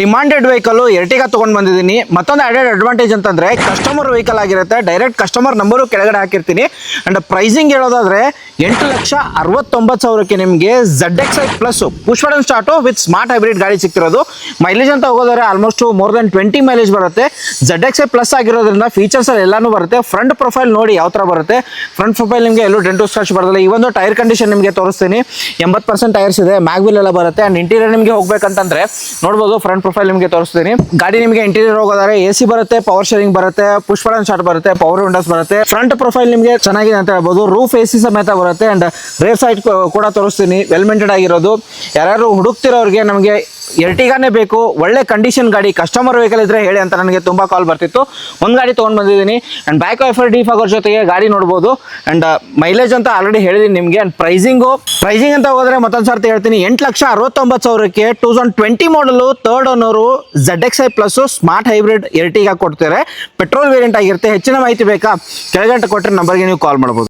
Demanded vehicle Ertiga ತಗೊಂಡ್ ಬಂದಿದ್ದೀನಿ. ಮತ್ತೊಂದು ಆಡೆಡ್ ಅಡ್ವಾಂಟೇಜ್ ಅಂತಂದ್ರೆ ಕಸ್ಟಮರ್ ವೆಹಿಕಲ್ ಆಗಿರುತ್ತೆ. ಡೈರೆಕ್ಟ್ ಕಸ್ಟಮರ್ ನಂಬರು ಕೆಳಗಡೆ ಹಾಕಿರ್ತೀನಿ. ಅಂಡ್ ಪ್ರೈಸಿಂಗ್ ಹೇಳೋದಾದ್ರೆ 8,69,000ಕ್ಕೆ ನಿಮಗೆ ZXi plus push button start with smart hybrid ಗಾಡಿ ಸಿಗ್ತಿರೋದು. ಮೈಲೇಜ್ ಅಂತ ಹೋಗೋದಾದ್ರೆ ಆಲ್ಮೋಸ್ಟ್ ಮೋರ್ ದನ್ 20 ಮೈಲೇಜ್ ಬರುತ್ತೆ. ZXi ಪ್ಲಸ್ ಆಗಿರೋದ್ರಿಂದ ಫೀಚರ್ಸ್ ಅಲ್ಲಿ ಎಲ್ಲಾನು ಬರುತ್ತೆ. ಫ್ರಂಟ್ ಪ್ರೊಫೈಲ್ ನೋಡಿ ಯಾವ ತರ ಬರುತ್ತೆ. ಫ್ರಂಟ್ ಪ್ರೊಫೈಲ್ ನಿಮಗೆ ಎಲ್ಲೂ ಡೆಂಟು ಸ್ಕ್ರಾಚ್ ಬರೋದಿಲ್ಲ. ಈ ಒಂದು ಟೈರ್ ಕಂಡೀಷನ್ ನಿಮಗೆ ತೋರಿಸ್ತೀನಿ. 80% ಟೈರ್ಸ್ ಇದೆ. ಮ್ಯಾಗ್ವಿಲ್ ಎಲ್ಲ ಬರುತ್ತೆ. ಅಂಡ್ ಇಂಟೀರಿಯರ್ ನಿಮಗೆ ಹೋಗ್ಬೇಕಂತಂದ್ರೆ ನೋಡ್ಬೋದು. ಫ್ರಂಟ್ ಪ್ರೊಫೈಲ್ ನಿಮಗೆ ತೋರಿಸ್ತೀನಿ. ಗಾಡಿ ನಿಮಗೆ ಇಂಟೀರಿಯರ್ ಹೋಗೋದಾದ್ರೆ AC ಬರುತ್ತೆ, ಪವರ್ ಶೇರಿಂಗ್ ಬರುತ್ತೆ, ಪುಷ್ ಬಟನ್ ಸ್ಟಾರ್ಟ್ ಬರುತ್ತೆ, ಪವರ್ ವಿಂಡೋಸ್ ಬರುತ್ತೆ. ಫ್ರಂಟ್ ಪ್ರೊಫೈಲ್ ನಿಮಗೆ ಚೆನ್ನಾಗಿದೆ ಅಂತ ಹೇಳ್ಬೋದು. ರೂಫ್ AC ಸಮೇತ ಬರುತ್ತೆ. ಅಂಡ್ ರೇರ್ ಸೈಡ್ ಕೂಡ ತೋರಿಸ್ತೀನಿ. ವೆಲ್ ಮೇಂಟೈನ್ ಆಗಿರೋದು. ಯಾರು ಹುಡುಕ್ತಿರೋರಿಗೆ ನಮಗೆ ಎರ್ಟಿಗಾನೇ ಬೇಕು, ಒಳ್ಳೆ ಕಂಡೀಷನ್ ಗಾಡಿ, ಕಸ್ಟಮರ್ ವೆಹಿಕಲ್ ಇದ್ರೆ ಹೇಳಿ ಅಂತ ನನಗೆ ತುಂಬಾ ಕಾಲ್ ಬರ್ತಿತ್ತು. ಒಂದು ಗಾಡಿ ತೊಗೊಂಡು ಬಂದಿದ್ದೀನಿ. ಅಂಡ್ ಬ್ಯಾಕ್ ವೈಫರ್ ಡಿಫಾಗರ್ ಜೊತೆಗೆ ಗಾಡಿ ನೋಡ್ಬೋದು. ಅಂಡ್ ಮೈಲೇಜ್ ಅಂತ ಆಲ್ರೆಡಿ ಹೇಳಿದೀನಿ ನಿಮಗೆ. ಅಂಡ್ ಪ್ರೈಸಿಂಗ್ ಅಂತ ಹೋಗೋದ್ರೆ ಮತ್ತೊಂದು ಸರ್ತಿ ಹೇಳ್ತೀನಿ. 8,69,000ಕ್ಕೆ 2020 ಮಾಡಲು third owner ZXi plus smart hybrid Ertiga ಕೊಡ್ತಾರೆ. ಪೆಟ್ರೋಲ್ ವೇರಿಯಂಟ್ ಆಗಿರುತ್ತೆ. ಹೆಚ್ಚಿನ ಮಾಹಿತಿ ಬೇಕಾ ಕೆಳಗಂಟೆ ಕೊಟ್ಟರೆ ನಂಬರ್ಗೆ ನೀವು ಕಾಲ್ ಮಾಡ್ಬೋದು.